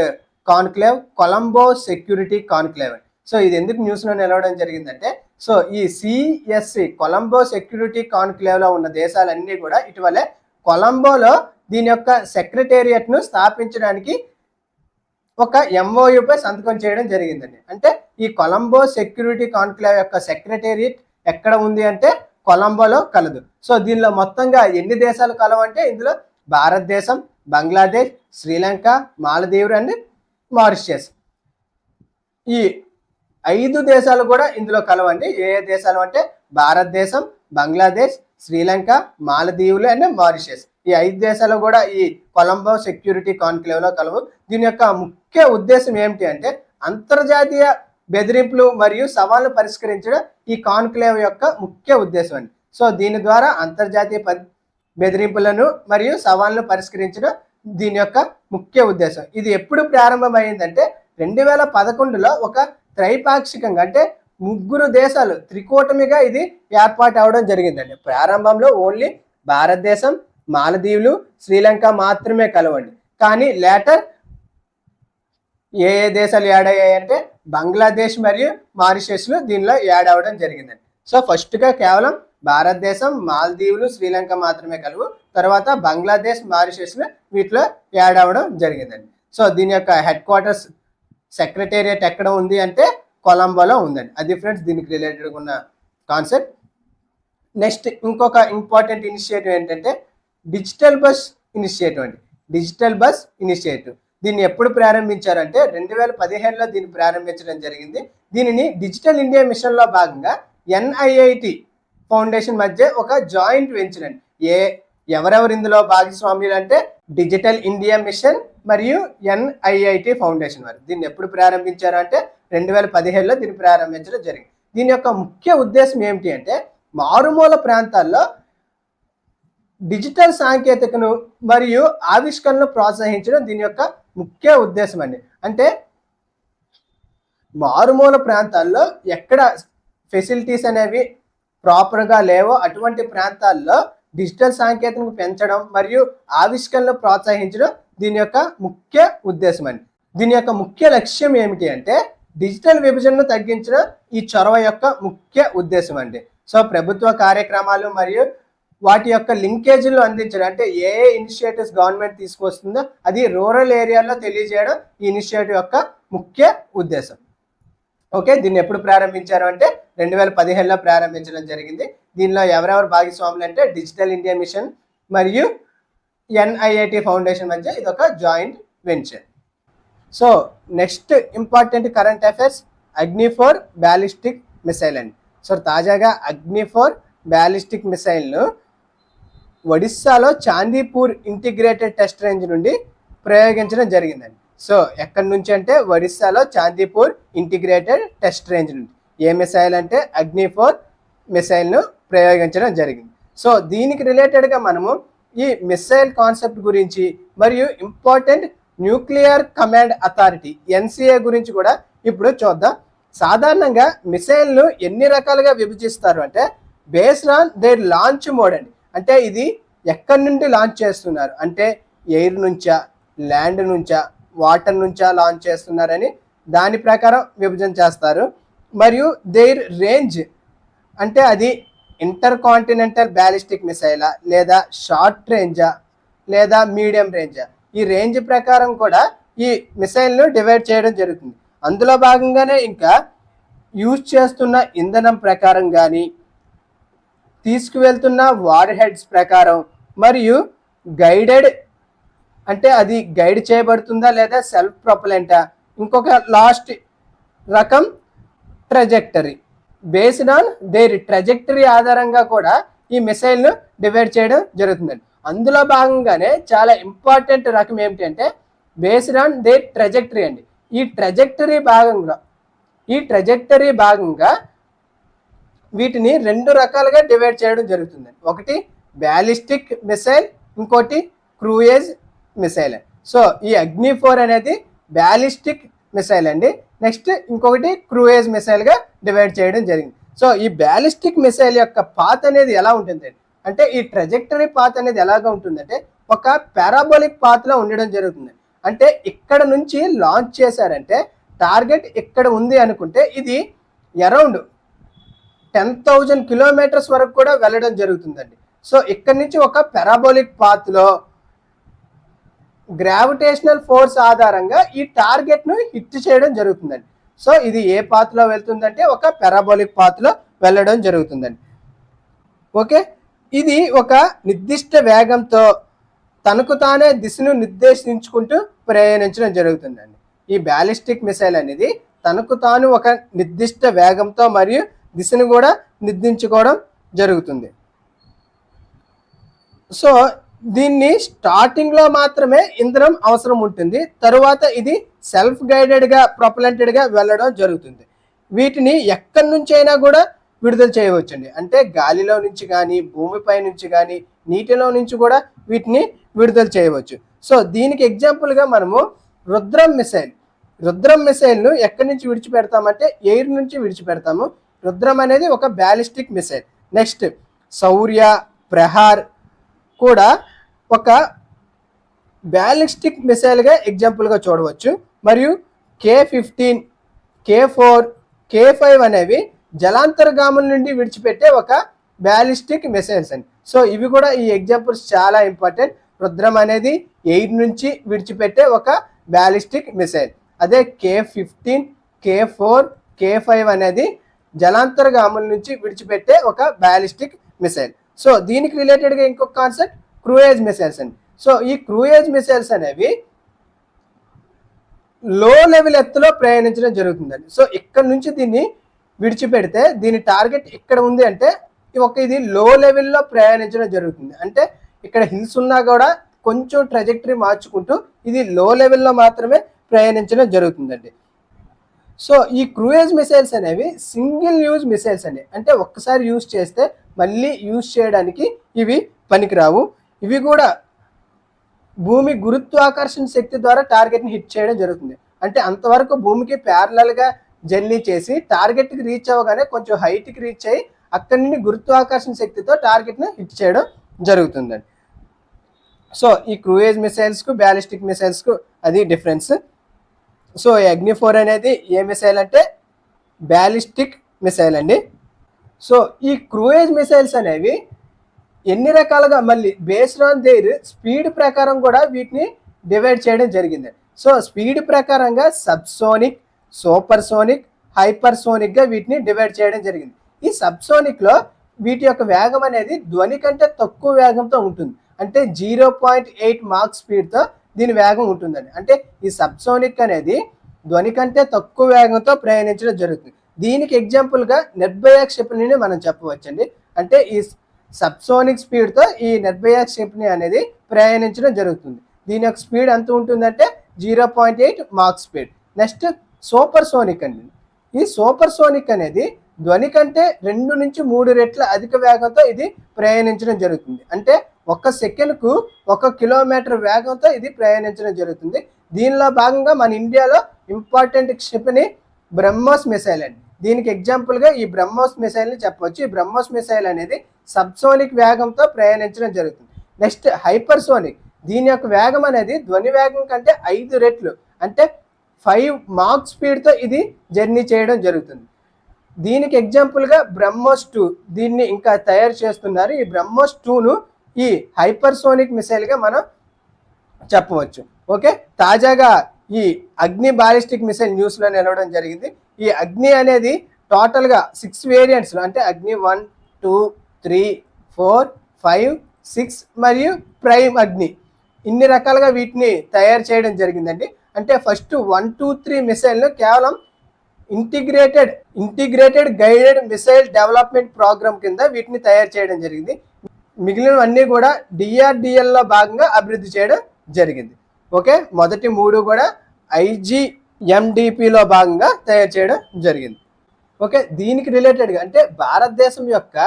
A: conclave Colombo security conclave. So ఇది ఎందుకు న్యూస్ లో నిలవడం జరిగిందంటే, సో ఈ సిఎస్సి కొలంబో సెక్యూరిటీ కాన్క్లేవ్ లో ఉన్న దేశాలన్నీ కూడా ఇటీవలే కొలంబోలో దీని యొక్క సెక్రటేరియట్ ను స్థాపించడానికి ఒక ఎంఓయుపై సంతకం చేయడం జరిగిందండి. అంటే ఈ కొలంబో సెక్యూరిటీ కాన్క్లేవ్ యొక్క సెక్రటేరియట్ ఎక్కడ ఉంది అంటే కొలంబోలో కలదు. సో దీనిలో మొత్తంగా ఎన్ని దేశాలు కలవంటే ఇందులో భారతదేశం, బంగ్లాదేశ్, శ్రీలంక, మాలదీవులు అండ్ మారిషియస్, ఈ 5 దేశాలు కూడా ఇందులో కలవండి. ఏ దేశాలు అంటే భారతదేశం, బంగ్లాదేశ్, శ్రీలంక, మాలదీవులు అండ్ మారిషియస్. ఈ 5 దేశాలు కూడా ఈ కొలంబో సెక్యూరిటీ కాన్క్లేవ్ లో కలవు. దీని యొక్క ముఖ్య ఉద్దేశం ఏమిటి అంటే అంతర్జాతీయ బెదిరింపులు మరియు సవాళ్లు పరిష్కరించడం ఈ కాన్క్లేవ్ యొక్క ముఖ్య ఉద్దేశం అండి. సో దీని ద్వారా అంతర్జాతీయ బెదిరింపులను మరియు సవాళ్లను పరిష్కరించడం దీని యొక్క ముఖ్య ఉద్దేశం. ఇది ఎప్పుడు ప్రారంభమైందంటే 2011లో ఒక త్రైపాక్షికంగా అంటే 3 దేశాలు త్రికూటమిగా ఇది ఏర్పాటు అవడం జరిగిందండి. ప్రారంభంలో ఓన్లీ భారతదేశం, మాలదీవులు, శ్రీలంక మాత్రమే కలవండి. కానీ లేటర్ ఏ దేశాలు యాడ్ అయ్యాయంటే బంగ్లాదేశ్ మరియు మారిషియస్లు దీనిలో యాడ్ అవ్వడం జరిగిందండి. సో ఫస్ట్గా కేవలం భారతదేశం, మాల్దీవులు, శ్రీలంక మాత్రమే కలవు. తర్వాత బంగ్లాదేశ్, మారిషియస్లు వీటిలో యాడ్ అవ్వడం జరిగిందండి. సో దీని యొక్క హెడ్ క్వార్టర్స్ సెక్రటేరియట్ ఎక్కడ ఉంది అంటే కొలంబోలో ఉందండి. అది ఫ్రెండ్స్ దీనికి రిలేటెడ్ ఉన్న కాన్సెప్ట్. నెక్స్ట్ ఇంకొక ఇంపార్టెంట్ ఇనిషియేటివ్ ఏంటంటే డిజిటల్ బస్ ఇనిషియేటివ్ అండి. డిజిటల్ బస్ ఇనిషియేటివ్ దీన్ని ఎప్పుడు ప్రారంభించారంటే 2015లో దీన్ని ప్రారంభించడం జరిగింది. దీనిని డిజిటల్ ఇండియా మిషన్లో భాగంగా ఎన్ఐఐటి ఫౌండేషన్ మధ్య ఒక జాయింట్ వెంచర్ అండి. ఎవరెవరు ఇందులో భాగస్వామ్యులు అంటే డిజిటల్ ఇండియా మిషన్ మరియు ఎన్ఐఐటి ఫౌండేషన్ వారు. దీన్ని ఎప్పుడు ప్రారంభించారు అంటే 2015లో దీన్ని ప్రారంభించడం జరిగింది. దీని యొక్క ముఖ్య ఉద్దేశం ఏమిటి అంటే మారుమూల ప్రాంతాల్లో డిజిటల్ సాంకేతికను మరియు ఆవిష్కరణను ప్రోత్సహించడం దీని యొక్క ముఖ్య ఉద్దేశం అండి. అంటే మారుమూల ప్రాంతాల్లో ఎక్కడ ఫెసిలిటీస్ అనేవి ప్రాపర్గా లేవో అటువంటి ప్రాంతాల్లో డిజిటల్ సాంకేతికను పెంచడం మరియు ఆవిష్కరణను ప్రోత్సహించడం దీని యొక్క ముఖ్య ఉద్దేశం అండి. దీని యొక్క ముఖ్య లక్ష్యం ఏమిటి అంటే డిజిటల్ విభజనను తగ్గించడం ఈ చొరవ యొక్క ముఖ్య ఉద్దేశం అండి. సో ప్రభుత్వ కార్యక్రమాలు మరియు వాటి యొక్క లింకేజీలు అందించడం అంటే ఏ ఇనిషియేటివ్స్ గవర్నమెంట్ తీసుకొస్తుందో అది రూరల్ ఏరియాలో తెలియజేయడం ఈ ఇనిషియేటివ్ యొక్క ముఖ్య ఉద్దేశం. ఓకే, దీన్ని ఎప్పుడు ప్రారంభించారు అంటే 2015లో ప్రారంభించడం జరిగింది. దీనిలో ఎవరెవరు భాగస్వాములు అంటే డిజిటల్ ఇండియా మిషన్ మరియు ఎన్ఐఐటి ఫౌండేషన్ మధ్య ఇది ఒక joint venture. So next important current affairs Agni four ballistic missile అండి. సో తాజాగా అగ్ని-4 బ్యాలిస్టిక్ మిసైల్ను ఒడిస్సాలో చాందీపూర్ ఇంటిగ్రేటెడ్ టెస్ట్ రేంజ్ నుండి ప్రయోగించడం జరిగిందండి. సో ఎక్కడి నుంచి అంటే ఒడిస్సాలో చాందీపూర్ ఇంటిగ్రేటెడ్ టెస్ట్ రేంజ్ నుండి ఏ మిసైల్ అంటే అగ్ని-4 మిసైల్ను ప్రయోగించడం జరిగింది. సో దీనికి రిలేటెడ్గా మనము ఈ మిసైల్ కాన్సెప్ట్ గురించి మరియు important nuclear command authority NCA గురించి కూడా ఇప్పుడు చూద్దాం. సాధారణంగా మిసైల్ను ఎన్ని రకాలుగా విభజిస్తారు అంటే based on their launch mode అండి. అంటే ఇది ఎక్కడి నుండి లాంచ్ చేస్తున్నారు అంటే ఎయిర్ నుంచా, ల్యాండ్ నుంచా, వాటర్ నుంచా లాంచ్ చేస్తున్నారని దాని ప్రకారం విభజన చేస్తారు. మరియు దేర్ రేంజ్ అంటే అది ఇంటర్ కాంటినెంటల్ బ్యాలిస్టిక్ మిసైలా లేదా షార్ట్ రేంజా లేదా మీడియం రేంజా, ఈ రేంజ్ ప్రకారం కూడా ఈ మిసైల్ను డివైడ్ చేయడం జరుగుతుంది. అందులో భాగంగానే ఇంకా యూజ్ చేస్తున్న ఇంధనం ప్రకారం కానీ తీసుకువెళ్తున్న వార్ హెడ్స్ ప్రకారం మరియు గైడెడ్ అంటే అది గైడ్ చేయబడుతుందా లేదా సెల్ఫ్ ప్రొపలెంటా. ఇంకొక లాస్ట్ రకం trajectory. Based on their trajectory ఆధారంగా కూడా ఈ మిసైల్ను డివైడ్ చేయడం జరుగుతుందండి. అందులో భాగంగానే చాలా ఇంపార్టెంట్ రకం ఏమిటంటే బేస్డ్ ఆన్ దేర్ ట్రజెక్టరీ అండి. ఈ ట్రజెక్టరీ భాగంగా వీటిని 2 రకాలుగా డివైడ్ చేయడం జరుగుతుంది. ఒకటి బ్యాలిస్టిక్ మిసైల్, ఇంకోటి క్రూయేజ్ మిసైల్. సో ఈ అగ్ని-4 అనేది బ్యాలిస్టిక్ మిసైల్ అండి. నెక్స్ట్ ఇంకొకటి క్రూయేజ్ మిసైల్గా డివైడ్ చేయడం జరిగింది. సో ఈ బ్యాలిస్టిక్ మిసైల్ యొక్క పాత్ అనేది ఎలా ఉంటుంది అంటే ఈ ట్రజెక్టరీ పాత్ అనేది ఎలాగా ఉంటుందంటే ఒక పారాబోలిక్ పాత్లో ఉండడం జరుగుతుంది. అంటే ఇక్కడ నుంచి లాంచ్ చేశారంటే టార్గెట్ ఇక్కడ ఉంది అనుకుంటే ఇది అరౌండ్ 10,000 కిలోమీటర్స్ వరకు కూడా వెళ్ళడం జరుగుతుందండి. సో ఇక్కడ నుంచి ఒక పారాబోలిక్ పాత్లో గ్రావిటేషనల్ ఫోర్స్ ఆధారంగా ఈ టార్గెట్ను హిట్ చేయడం జరుగుతుందండి. సో ఇది ఏ పాత్లో వెళ్తుందంటే ఒక పారాబోలిక్ పాత్లో వెళ్ళడం జరుగుతుందండి. ఓకే, ఇది ఒక నిర్దిష్ట వేగంతో తనకు తానే దిశను నిర్దేశించుకుంటూ ప్రయాణించడం జరుగుతుందండి. ఈ బ్యాలిస్టిక్ మిసైల్ అనేది తనకు తాను ఒక నిర్దిష్ట వేగంతో మరియు దిశను కూడా నిర్దించుకోవడం జరుగుతుంది. సో దీన్ని స్టార్టింగ్లో మాత్రమే ఇంధనం అవసరం ఉంటుంది. తరువాత ఇది సెల్ఫ్ గైడెడ్గా ప్రొపలెంటెడ్గా వెళ్ళడం జరుగుతుంది. వీటిని ఎక్కడి నుంచి అయినా కూడా విడుదల చేయవచ్చండి. అంటే గాలిలో నుంచి కానీ, భూమిపై నుంచి కానీ, నీటిలో నుంచి కూడా వీటిని విడుదల చేయవచ్చు. సో దీనికి ఎగ్జాంపుల్గా మనము రుద్రం మిసైల్ను ఎక్కడి నుంచి విడిచిపెడతామంటే ఎయిర్ నుంచి విడిచిపెడతాము. రుద్రం అనేది ఒక బ్యాలిస్టిక్ మిసైల్. నెక్స్ట్ శౌర్య, ప్రహార్ కూడా ఒక బ్యాలిస్టిక్ మిసైల్గా ఎగ్జాంపుల్గా చూడవచ్చు. మరియు K-15, K-4, K-5 అనేవి జలాంతర్గాముల నుండి విడిచిపెట్టే ఒక బ్యాలిస్టిక్ మిసైల్స్ అండి. సో ఇవి కూడా ఈ ఎగ్జాంపుల్స్ చాలా ఇంపార్టెంట్. రుద్రం అనేది ఎయిర్ నుంచి విడిచిపెట్టే ఒక బ్యాలిస్టిక్ మిసైల్. అదే K-15, K-4, K-5 అనేది జలాంతర్గాముల నుంచి విడిచిపెట్టే ఒక బ్యాలిస్టిక్ మిసైల్. సో దీనికి రిలేటెడ్గా ఇంకొక కాన్సెప్ట్ క్రూయేజ్ మిసైల్స్ అండి. సో ఈ క్రూయేజ్ మిసైల్స్ అనేవి లో లెవెల్ ఎత్తులో ప్రయాణించడం జరుగుతుందండి. సో ఇక్కడ నుంచి దీన్ని విడిచిపెడితే దీని టార్గెట్ ఇక్కడ ఉంది అంటే ఇది లో లెవెల్లో ప్రయాణించడం జరుగుతుంది. అంటే ఇక్కడ హిల్స్ ఉన్నా కూడా కొంచెం ట్రజెక్టరీ మార్చుకుంటూ ఇది లో లెవెల్లో మాత్రమే ప్రయాణించడం జరుగుతుందండి. సో ఈ క్రూయేజ్ మిసైల్స్ అనేవి సింగిల్ యూజ్ మిసైల్స్ అండి. అంటే ఒక్కసారి యూజ్ చేస్తే మళ్ళీ యూజ్ చేయడానికి ఇవి పనికిరావు. ఇవి కూడా భూమి గురుత్వాకర్షణ శక్తి ద్వారా టార్గెట్ని హిట్ చేయడం జరుగుతుంది. అంటే అంతవరకు భూమికి ప్యారలల్గా జర్నీ చేసి టార్గెట్కి రీచ్ అవ్వగానే కొంచెం హైట్కి రీచ్ అయ్యి అక్కడి నుండి గురుత్వాకర్షణ శక్తితో టార్గెట్ని హిట్ చేయడం జరుగుతుందండి. సో ఈ క్రూయేజ్ మిసైల్స్కు బ్యాలిస్టిక్ మిసైల్స్కు అది డిఫరెన్స్. సో అగ్ని-4 అనేది ఏ మిసైల్ అంటే బ్యాలిస్టిక్ మిసైల్ అండి. సో ఈ క్రూయేజ్ మిసైల్స్ అనేవి ఎన్ని రకాలుగా మళ్ళీ బేస్డ్ ఆన్ దేర్ స్పీడ్ ప్రకారం కూడా వీటిని డివైడ్ చేయడం జరిగింది. సో స్పీడ్ ప్రకారంగా సబ్సోనిక్, సూపర్సోనిక్, హైపర్సోనిక్గా వీటిని డివైడ్ చేయడం జరిగింది. ఈ సబ్సోనిక్లో వీటి యొక్క వేగం అనేది ధ్వని కంటే తక్కువ వేగంతో ఉంటుంది. అంటే 0.8 మాక్ స్పీడ్తో దీని వేగం ఉంటుందండి. అంటే ఈ సబ్సోనిక్ అనేది ధ్వని కంటే తక్కువ వేగంతో ప్రయాణించడం జరుగుతుంది. దీనికి ఎగ్జాంపుల్గా నిర్భయ క్షిపణిని మనం చెప్పవచ్చండి. అంటే ఈ సబ్సోనిక్ స్పీడ్తో ఈ నిర్భయ క్షిపణి అనేది ప్రయాణించడం జరుగుతుంది. దీని యొక్క స్పీడ్ ఎంత ఉంటుందంటే 0.8 మాక్ స్పీడ్. నెక్స్ట్ సూపర్ సోనిక్ అండి. ఈ సూపర్ సోనిక్ అనేది ధ్వని కంటే 2 నుంచి 3 రెట్ల అధిక వేగంతో ఇది ప్రయాణించడం జరుగుతుంది. అంటే 1 సెకండ్కు 1 కిలోమీటర్ వేగంతో ఇది ప్రయాణించడం జరుగుతుంది. దీనిలో భాగంగా మన ఇండియాలో ఇంపార్టెంట్ క్షిపణి బ్రహ్మోస్ మిసైల్ అండి. దీనికి ఎగ్జాంపుల్గా ఈ బ్రహ్మోస్ మిసైల్ని చెప్పవచ్చు. ఈ బ్రహ్మోస్ మిసైల్ అనేది సబ్సోనిక్ వేగంతో ప్రయాణించడం జరుగుతుంది. Next hypersonic. దీని యొక్క వేగం అనేది ధ్వని వేగం కంటే 5 రెట్లు అంటే 5 మాక్ స్పీడ్తో ఇది జర్నీ చేయడం జరుగుతుంది. దీనికి ఎగ్జాంపుల్గా బ్రహ్మోస్ 2 దీన్ని ఇంకా తయారు చేస్తున్నారు. ఈ బ్రహ్మోస్ 2ను ఈ హైపర్సోనిక్ మిసైల్గా మనం చెప్పవచ్చు. ఓకే, తాజాగా ఈ అగ్ని బాలిస్టిక్ మిసైల్ న్యూస్లో నిలవడం జరిగింది. ఈ అగ్ని అనేది టోటల్గా 6 వేరియంట్స్లో అంటే అగ్ని 1, 2, 3, 4, 5, 6 మరియు ప్రైమ్ అగ్ని ఇన్ని రకాలుగా వీటిని తయారు చేయడం జరిగిందండి. అంటే ఫస్ట్ 1, 2, 3 మిసైల్ను కేవలం integrated guided missile development programme కింద వీటిని తయారు చేయడం జరిగింది. మిగిలినవన్నీ కూడా డిఆర్డిఎల్లో భాగంగా అభివృద్ధి చేయడం జరిగింది. ఓకే, మొదటి 3 కూడా IGMDPలో భాగంగా తయారు చేయడం జరిగింది. ఓకే, దీనికి రిలేటెడ్గా అంటే భారతదేశం యొక్క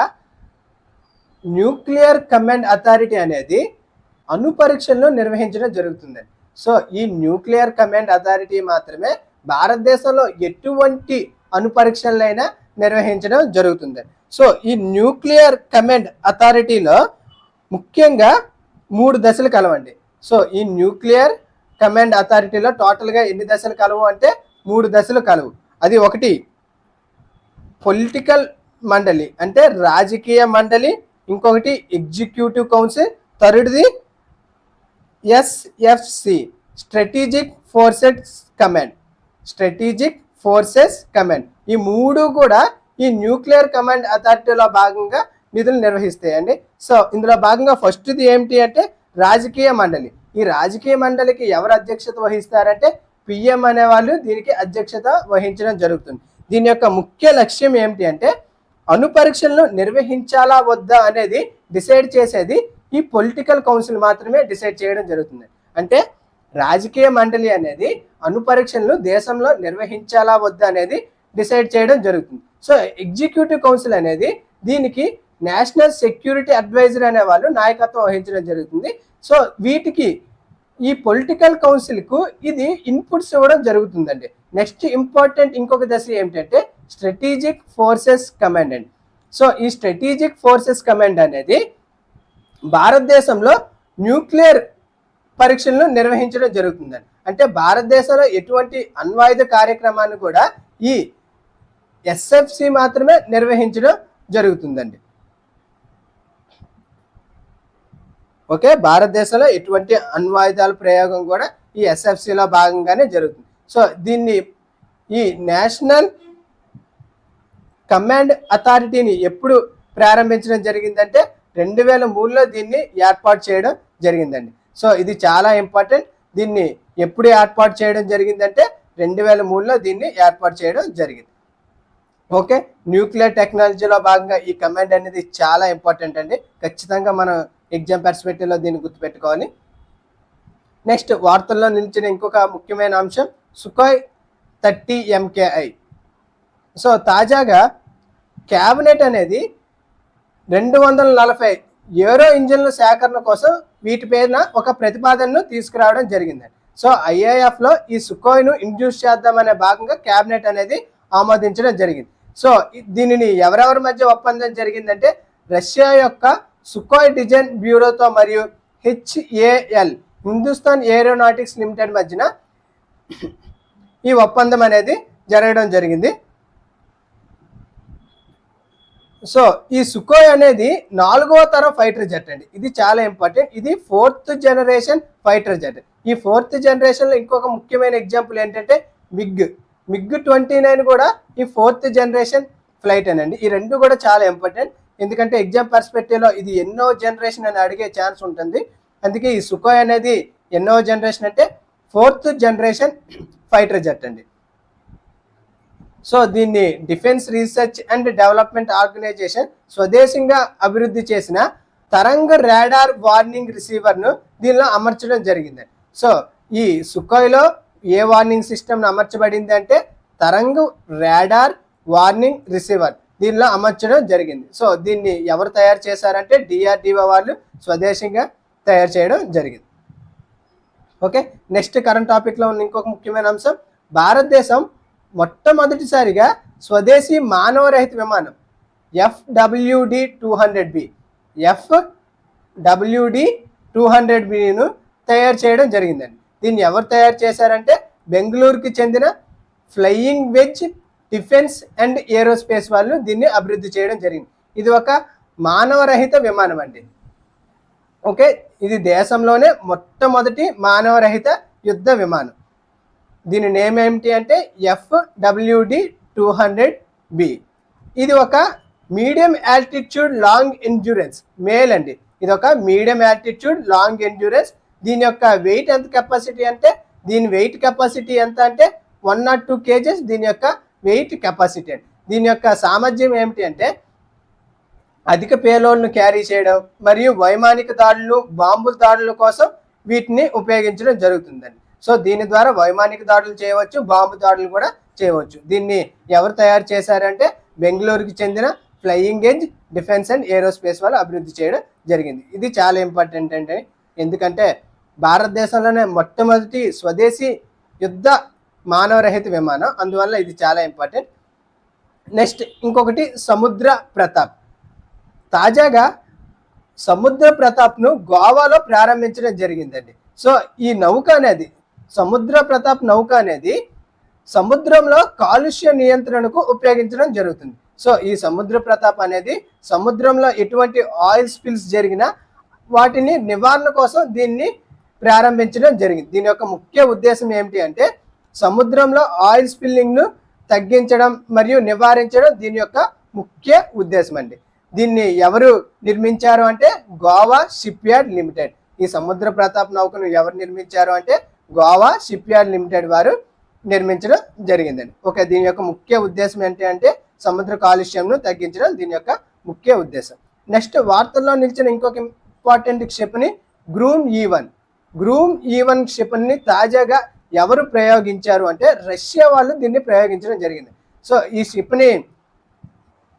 A: న్యూక్లియర్ కమాండ్ అథారిటీ అనేది అణు పరీక్షలను నిర్వహించడం జరుగుతుందండి. సో ఈ న్యూక్లియర్ కమాండ్ అథారిటీ మాత్రమే భారతదేశంలో ఎటువంటి అణు పరీక్షలైనా నిర్వహించడం జరుగుతుందండి. సో ఈ న్యూక్లియర్ కమాండ్ అథారిటీలో ముఖ్యంగా 3 దశలు కలవండి. సో ఈ న్యూక్లియర్ కమాండ్ అథారిటీలో టోటల్గా ఎన్ని దశలు కలవు అంటే 3 దశలు కలవు. అది ఒకటి పొలిటికల్ మండలి అంటే రాజకీయ మండలి, ఇంకొకటి ఎగ్జిక్యూటివ్ కౌన్సిల్, థర్డ్ది SFC స్ట్రాటజిక్ ఫోర్సెస్ కమాండ్. ఈ 3 కూడా ఈ న్యూక్లియర్ కమాండ్ అథారిటీలో భాగంగా నిధులు నిర్వహిస్తాయండి. సో ఇందులో భాగంగా ఫస్ట్ది ఏమిటి అంటే రాజకీయ మండలి. ఈ రాజకీయ మండలికి ఎవరు అధ్యక్షత వహిస్తారంటే PM అనే వాళ్ళు దీనికి అధ్యక్షత వహించడం జరుగుతుంది. దీని యొక్క ముఖ్య లక్ష్యం ఏమిటి అంటే అణు పరీక్షలను నిర్వహించాలా వద్దా అనేది డిసైడ్ చేసేది ఈ పొలిటికల్ కౌన్సిల్ మాత్రమే డిసైడ్ చేయడం జరుగుతుంది. అంటే రాజకీయ మండలి అనేది అణు పరీక్షలను దేశంలో నిర్వహించాలా వద్దా అనేది డిసైడ్ చేయడం జరుగుతుంది. సో ఎగ్జిక్యూటివ్ కౌన్సిల్ అనేది దీనికి నేషనల్ సెక్యూరిటీ అడ్వైజర్ అనే వాళ్ళు నాయకత్వం వహించడం జరుగుతుంది. సో వీటికి ఈ పొలిటికల్ కౌన్సిల్కు ఇది ఇన్పుట్స్ ఇవ్వడం జరుగుతుందండి. నెక్స్ట్ ఇంపార్టెంట్ ఇంకొక దశ ఏమిటంటే స్ట్రాటజిక్ ఫోర్సెస్ కమాండ్ అండి. సో ఈ స్ట్రాటజిక్ ఫోర్సెస్ కమాండ్ అనేది భారతదేశంలో న్యూక్లియర్ పరీక్షలను నిర్వహించడం జరుగుతుందండి. అంటే భారతదేశంలో ఎటువంటి అణ్వాయుధ కార్యక్రమాన్ని కూడా ఈ SFC మాత్రమే నిర్వహించడం జరుగుతుందండి. ఓకే, భారతదేశంలో ఎటువంటి అణ్వాయుధాల ప్రయోగం కూడా ఈ SFCలో భాగంగానే జరుగుతుంది. సో దీన్ని ఈ నేషనల్ కమాండ్ అథారిటీని ఎప్పుడు ప్రారంభించడం జరిగిందంటే 2003లో దీన్ని ఏర్పాటు చేయడం జరిగిందండి. సో ఇది చాలా ఇంపార్టెంట్. దీన్ని ఎప్పుడు ఏర్పాటు చేయడం జరిగిందంటే 2003లో దీన్ని ఏర్పాటు చేయడం జరిగింది. ఓకే, న్యూక్లియర్ టెక్నాలజీలో భాగంగా ఈ కమాండ్ అనేది చాలా ఇంపార్టెంట్ అండి. ఖచ్చితంగా మనం ఎగ్జామ్ పర్స్పెక్టివ్లో దీన్ని గుర్తుపెట్టుకోవాలి. నెక్స్ట్ వార్తల్లో నిలిచిన ఇంకొక ముఖ్యమైన అంశం సుఖోయ్ 30 MKI. సో తాజాగా క్యాబినెట్ అనేది 240 ఏరో ఇంజిన్ల సేకరణ కోసం వీటి పేరున ఒక ప్రతిపాదనను తీసుకురావడం జరిగిందండి. సో IAFలో ఈ సుఖోయ్ను ఇంట్రడ్యూస్ చేద్దామనే భాగంగా క్యాబినెట్ అనేది ఆమోదించడం జరిగింది. సో దీనిని ఎవరెవరి మధ్య ఒప్పందం జరిగిందంటే రష్యా యొక్క సుఖోయ్ డిజైన్ బ్యూరోతో మరియు HAL హిందుస్థాన్ ఏరోనాటిక్స్ లిమిటెడ్ మధ్యన ఈ ఒప్పందం అనేది జరగడం జరిగింది. సో ఈ సుఖోయ్ అనేది 4వ తరం ఫైటర్ జెట్ అండి. ఇది చాలా ఇంపార్టెంట్. ఇది 4th జనరేషన్ ఫైటర్ జెట్. ఈ 4th జనరేషన్లో ఇంకొక ముఖ్యమైన ఎగ్జాంపుల్ ఏంటంటే MiG-29 కూడా ఈ 4th జనరేషన్ ఫ్లైట్ అనండి. ఈ రెండు కూడా చాలా ఇంపార్టెంట్. ఎందుకంటే ఎగ్జామ్ పర్స్పెక్టివ్లో ఇది ఎన్నో జనరేషన్ అని అడిగే ఛాన్స్ ఉంటుంది. అందుకే ఈ సుఖోయ్ అనేది ఎన్నో జనరేషన్ అంటే 4th జనరేషన్ ఫైటర్ జెట్ అండి. సో దీన్ని defence research and development organisation స్వదేశంగా అభివృద్ధి చేసిన తరంగ్ రాడార్ వార్నింగ్ రిసీవర్ను దీనిలో అమర్చడం జరిగింది. సో ఈ సుఖోయ్లో ఏ వార్నింగ్ సిస్టమ్ అమర్చబడింది అంటే తరంగ్ రాడార్ వార్నింగ్ రిసీవర్ దీనిలో అమర్చడం జరిగింది. సో దీన్ని ఎవరు తయారు చేశారంటే DRDO వాళ్ళు స్వదేశంగా తయారు చేయడం జరిగింది. ఓకే, నెక్స్ట్ కరెంట్ టాపిక్లో ఉన్న ఇంకొక ముఖ్యమైన అంశం భారతదేశం మొట్టమొదటిసారిగా స్వదేశీ మానవరహిత విమానం FWD-200Bను తయారు చేయడం జరిగిందండి. దీన్ని ఎవరు తయారు చేశారంటే బెంగళూరుకి చెందిన flying veg defence and aerospace వాళ్ళు దీన్ని అభివృద్ధి చేయడం జరిగింది. ఇది ఒక మానవరహిత విమానం అండి. ఓకే, ఇది దేశంలోనే మొట్టమొదటి మానవరహిత యుద్ధ విమానం. దీని నేమ్ ఏమిటి అంటే FWD-200B. ఇది ఒక medium altitude long endurance male అండి. ఇది ఒక మీడియం ఆల్టిట్యూడ్ లాంగ్ ఎండ్యూరెన్స్ దీని యొక్క వెయిట్ ఎంత కెపాసిటీ అంటే, దీని వెయిట్ కెపాసిటీ ఎంత అంటే 102 kgs దీని యొక్క వెయిట్ కెపాసిటీ అండి. దీని యొక్క సామర్థ్యం ఏమిటి అంటే అధిక పేలోడ్ను క్యారీ చేయడం మరియు వైమానిక దాడులు, బాంబుల దాడుల కోసం వీటిని ఉపయోగించడం జరుగుతుందండి. సో దీని ద్వారా వైమానిక దాడులు చేయవచ్చు, బాంబు దాడులు కూడా చేయవచ్చు. దీన్ని ఎవరు తయారు చేశారంటే బెంగళూరుకి చెందిన flying edge defence and aerospace వాళ్ళు అభివృద్ధి చేయడం జరిగింది. ఇది చాలా ఇంపార్టెంట్ అండి, ఎందుకంటే భారతదేశంలోనే మొట్టమొదటి స్వదేశీ యుద్ధ మానవరహిత విమానం, అందువల్ల ఇది చాలా ఇంపార్టెంట్. నెక్స్ట్ ఇంకొకటి సముద్ర ప్రతాప్. తాజాగా సముద్ర ప్రతాప్ను గోవాలో ప్రారంభించడం జరిగిందండి. సో ఈ నౌక అనేది, సముద్ర ప్రతాప్ నౌక అనేది సముద్రంలో కాలుష్య నియంత్రణకు ఉపయోగించడం జరుగుతుంది. సో ఈ సముద్ర ప్రతాప్ అనేది సముద్రంలో ఎటువంటి ఆయిల్ స్పిల్స్ జరిగినా వాటిని నివారణ కోసం దీన్ని ప్రారంభించడం జరిగింది. దీని యొక్క ముఖ్య ఉద్దేశం ఏమిటి అంటే సముద్రంలో ఆయిల్ స్పిల్లింగ్ను తగ్గించడం మరియు నివారించడం దీని యొక్క ముఖ్య ఉద్దేశం అండి. దీన్ని ఎవరు నిర్మించారు అంటే గోవా షిప్ యార్డ్ లిమిటెడ్. ఈ సముద్ర ప్రతాప్ నౌకను ఎవరు నిర్మించారు అంటే గోవా షిప్ యార్డ్ లిమిటెడ్ వారు నిర్మించడం జరిగిందండి. ఓకే, దీని యొక్క ముఖ్య ఉద్దేశం ఏంటి అంటే సముద్ర కాలుష్యంను తగ్గించడం దీని యొక్క ముఖ్య ఉద్దేశం. నెక్స్ట్ వార్తల్లో నిలిచిన ఇంకొక ఇంపార్టెంట్ క్షిపణి గ్రూమ్ E1. గ్రూమ్ E1 క్షిపణిని తాజాగా ఎవరు ప్రయోగించారు అంటే రష్యా వాళ్ళు దీన్ని ప్రయోగించడం జరిగింది. సో ఈ క్షిపణి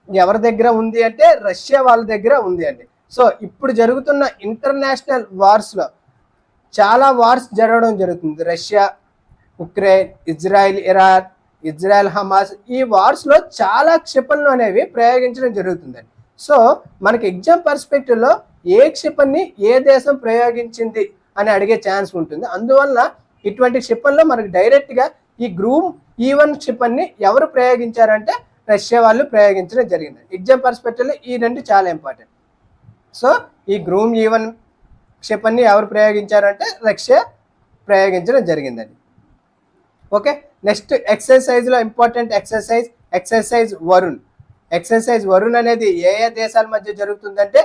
A: ఎవరి దగ్గర ఉంది అంటే రష్యా వాళ్ళ దగ్గర ఉంది అండి. సో ఇప్పుడు జరుగుతున్న ఇంటర్నేషనల్ వార్స్లో చాలా వార్స్ జరగడం జరుగుతుంది. Russia, Ukraine, Israel, Iran, Israel, Hamas, ఈ వార్స్లో చాలా క్షిపణులు అనేవి ప్రయోగించడం జరుగుతుందండి. సో మనకి ఎగ్జామ్ పర్స్పెక్టివ్లో ఏ క్షిపణిని ఏ దేశం ప్రయోగించింది అని అడిగే ఛాన్స్ ఉంటుంది. అందువల్ల ఇటువంటి క్షిపణిలో మనకు డైరెక్ట్గా ఈ గ్రూమ్ E1 క్షిపణిని ఎవరు ప్రయోగించారంటే రష్యా వాళ్ళు ప్రయోగించడం జరిగింది. ఎగ్జామ్ పర్స్పెక్టివ్లో ఈ రెండు చాలా ఇంపార్టెంట్. సో ఈ గ్రూమ్ E1 క్షిపణిని ఎవరు ప్రయోగించారంటే రష్యా ప్రయోగించడం జరిగిందండి. ఓకే, నెక్స్ట్ ఎక్సర్సైజ్లో important exercise Varun. Exercise Varun అనేది ఏ ఏ దేశాల మధ్య జరుగుతుందంటే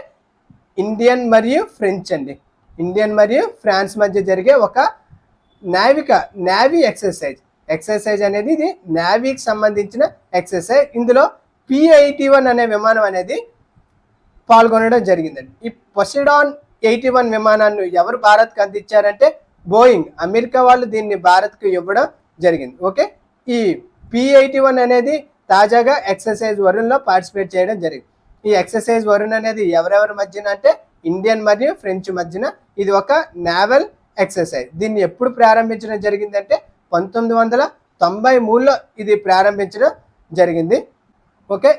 A: ఇండియన్ మరియు ఫ్రెంచ్ అండి. ఇండియన్ మరియు ఫ్రాన్స్ మధ్య జరిగే ఒక నేవీ ఎక్సర్సైజ్ అనేది ఇది నేవీకి సంబంధించిన ఎక్సర్సైజ్. ఇందులో P-81 అనే విమానం అనేది పాల్గొనడం జరిగిందండి. ఈ పొసిడాన్ 81 విమానాన్ని ఎవరు భారత్కి అందించారంటే బోయింగ్, అమెరికా వాళ్ళు దీన్ని భారత్కు ఇవ్వడం జరిగింది. ఓకే, ఈ P-81 అనేది తాజాగా ఎక్సర్సైజ్ వరుణ్లో పార్టిసిపేట్ చేయడం జరిగింది. ఈ ఎక్సర్సైజ్ వరుణ్ అనేది ఎవరెవరి మధ్యన అంటే ఇండియన్ మరియు ఫ్రెంచ్ మధ్యన ఇది ఒక నేవల్ ఎక్సర్సైజ్. దీన్ని ఎప్పుడు ప్రారంభించడం జరిగిందంటే 1993లో ఇది ప్రారంభించడం జరిగింది. ఓకే,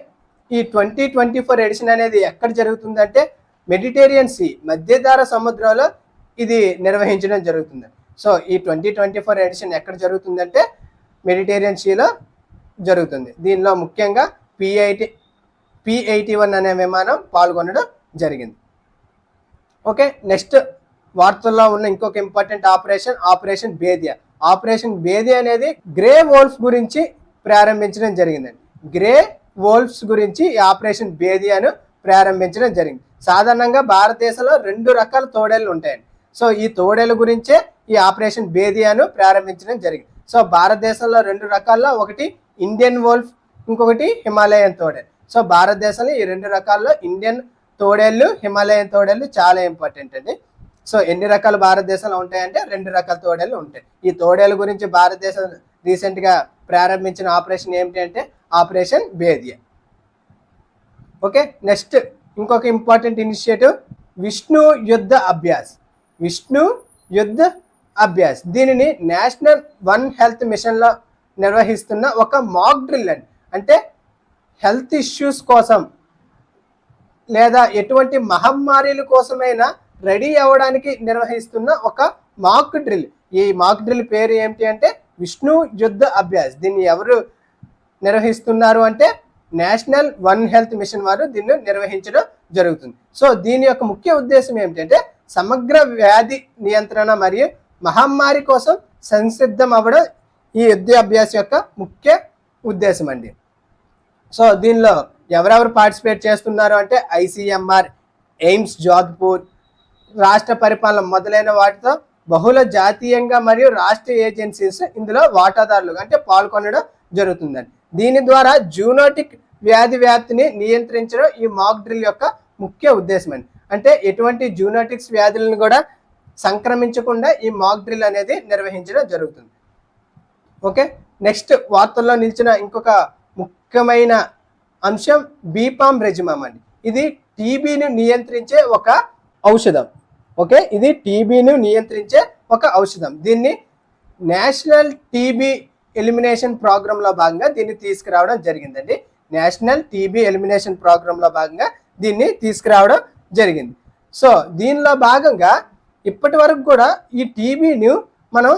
A: ఈ 2024 ఎడిషన్ అనేది ఎక్కడ జరుగుతుందంటే మెడిటేరియన్ సీ, మధ్యధరా సముద్రంలో ఇది నిర్వహించడం జరుగుతుంది. సో ఈ 2024 ఎడిషన్ ఎక్కడ జరుగుతుందంటే మెడిటేరియన్ సీలో జరుగుతుంది. దీనిలో ముఖ్యంగా P-81 అనే విమానం పాల్గొనడం జరిగింది. ఓకే, నెక్స్ట్ వార్తల్లో ఉన్న ఇంకొక ఇంపార్టెంట్ ఆపరేషన్ బేదియా. ఆపరేషన్ బేదియా అనేది గ్రే వోల్ఫ్ గురించి ప్రారంభించడం జరిగిందండి. గ్రే వోల్ఫ్స్ గురించి ఈ ఆపరేషన్ బేదియాను ప్రారంభించడం జరిగింది. సాధారణంగా భారతదేశంలో 2 రకాల తోడేళ్ళు ఉంటాయండి. సో ఈ తోడేళ్ళ గురించే ఈ ఆపరేషన్ బేదియాను ప్రారంభించడం జరిగింది. సో భారతదేశంలో 2 రకాల్లో ఒకటి ఇండియన్ వోల్ఫ్, ఇంకొకటి హిమాలయన్ తోడేళ్ళు. సో భారతదేశంలో ఈ 2 రకాల్లో ఇండియన్ తోడేళ్ళు, హిమాలయన్ తోడేళ్ళు చాలా ఇంపార్టెంట్ అండి. సో ఎన్ని రకాలు భారతదేశంలో ఉంటాయంటే 2 రకాల తోడేళ్ళు ఉంటాయి. ఈ తోడేళ్ళ గురించి భారతదేశం రీసెంట్గా ప్రారంభించిన ఆపరేషన్ ఏమిటి అంటే ఆపరేషన్ బేదియా. ఓకే, నెక్స్ట్ ఇంకొక ఇంపార్టెంట్ ఇనిషియేటివ్ విష్ణు యుద్ధ అభ్యాస్. దీనిని నేషనల్ వన్ హెల్త్ మిషన్లో నిర్వహిస్తున్న ఒక మాక్ డ్రిల్ అండి. అంటే హెల్త్ ఇష్యూస్ కోసం లేదా ఎటువంటి మహమ్మారీల కోసమైనా రెడీ అవ్వడానికి నిర్వహిస్తున్న ఒక మాక్ డ్రిల్. ఈ మాక్ డ్రిల్ పేరు ఏమిటి అంటే విష్ణు యుద్ధ అభ్యాస్. దీన్ని ఎవరు నిర్వహిస్తున్నారు అంటే నేషనల్ వన్ హెల్త్ మిషన్ వారు దీన్ని నిర్వహించడం జరుగుతుంది. సో దీని యొక్క ముఖ్య ఉద్దేశం ఏమిటంటే సమగ్ర వ్యాధి నియంత్రణ మరియు మహమ్మారి కోసం సంసిద్ధం అవ్వడం ఈ యుద్ధ అభ్యాస్ యొక్క ముఖ్య ఉద్దేశం అండి. సో దీనిలో ఎవరెవరు పార్టిసిపేట్ చేస్తున్నారు అంటే ICMR, ఎయిమ్స్ జోధ్పూర్, రాష్ట్ర పరిపాలన మొదలైన వాటితో బహుళ జాతీయంగా మరియు రాష్ట్ర ఏజెన్సీస్ ఇందులో వాటాదారులుగా అంటే పాల్గొనడం జరుగుతుందండి. దీని ద్వారా జూనోటిక్ వ్యాధి వ్యాప్తిని నియంత్రించడం ఈ మాక్ డ్రిల్ యొక్క ముఖ్య ఉద్దేశం అండి. అంటే ఎటువంటి జూనోటిక్స్ వ్యాధులను కూడా సంక్రమించకుండా ఈ మాక్ డ్రిల్ అనేది నిర్వహించడం జరుగుతుంది. ఓకే, నెక్స్ట్ వార్తల్లో నిలిచిన ఇంకొక ముఖ్యమైన అంశం బీపామ్ రెజిమమ్ అండి. ఇది టీబీని నియంత్రించే ఒక ఔషధం. ఓకే, ఇది టీబీని నియంత్రించే ఒక ఔషధం. దీన్ని నేషనల్ టీబీ ఎలిమినేషన్ ప్రోగ్రాంలో భాగంగా దీన్ని తీసుకురావడం జరిగిందండి. నేషనల్ టీబీ ఎలిమినేషన్ ప్రోగ్రాంలో భాగంగా దీన్ని తీసుకురావడం జరిగింది. సో దీనిలో భాగంగా ఇప్పటి వరకు కూడా ఈ టీబీని మనం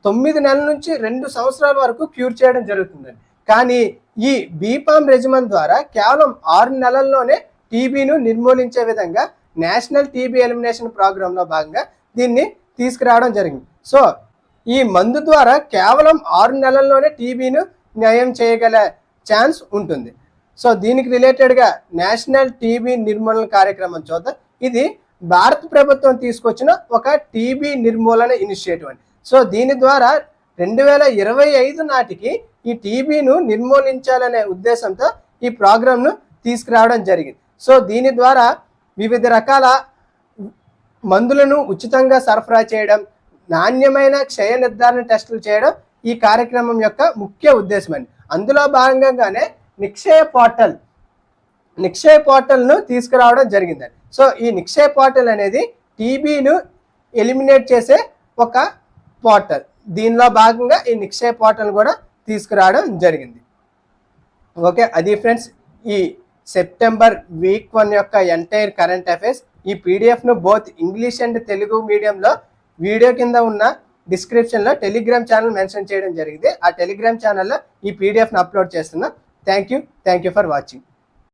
A: 9 నెలల నుంచి 2 సంవత్సరాల వరకు క్యూర్ చేయడం జరుగుతుందండి. కానీ ఈ బీపామ్ రెజిమన్ ద్వారా కేవలం 6 నెలల్లోనే టీబీను నిర్మూలించే విధంగా నేషనల్ టీబీ ఎలిమినేషన్ ప్రోగ్రాంలో భాగంగా దీన్ని తీసుకురావడం జరిగింది. సో ఈ మందు ద్వారా కేవలం 6 నెలల్లోనే టీబీను నయం చేయగల ఛాన్స్ ఉంటుంది. సో దీనికి రిలేటెడ్గా నేషనల్ టీబీ నిర్మూలన కార్యక్రమం చూద్దాం. ఇది భారత ప్రభుత్వం తీసుకొచ్చిన ఒక టీబీ నిర్మూలన ఇనిషియేటివ్ అండి. సో దీని ద్వారా 2025 నాటికి ఈ టీబీను నిర్మూలించాలనే ఉద్దేశంతో ఈ ప్రోగ్రాంను తీసుకురావడం జరిగింది. సో దీని ద్వారా వివిధ రకాల మందులను ఉచితంగా సరఫరా చేయడం, నాణ్యమైన క్షయ నిర్ధారణ టెస్టులు చేయడం ఈ కార్యక్రమం యొక్క ముఖ్య ఉద్దేశం అండి. అందులో భాగంగానే నిక్షయ పోర్టల్ను తీసుకురావడం జరిగిందండి. సో ఈ నిక్షయ పోర్టల్ అనేది టీబీను ఎలిమినేట్ చేసే ఒక పోర్టల్. దీనిలో భాగంగా ఈ నిక్షయ పోర్టల్ కూడా తీసుకురావడం జరిగింది. ఓకే, అది ఫ్రెండ్స్ ఈ సెప్టెంబర్ వీక్ 1 యొక్క ఎంటైర్ కరెంట్ అఫైర్స్. ఈ పీడిఎఫ్ను బోత్ ఇంగ్లీష్ అండ్ తెలుగు మీడియంలో వీడియో కింద ఉన్న డిస్క్రిప్షన్లో టెలిగ్రామ్ ఛానల్ మెన్షన్ చేయడం జరిగింది. ఆ టెలిగ్రామ్ ఛానల్లో ఈ పీడిఎఫ్ను అప్లోడ్ చేస్తున్నా. Thank you for watching.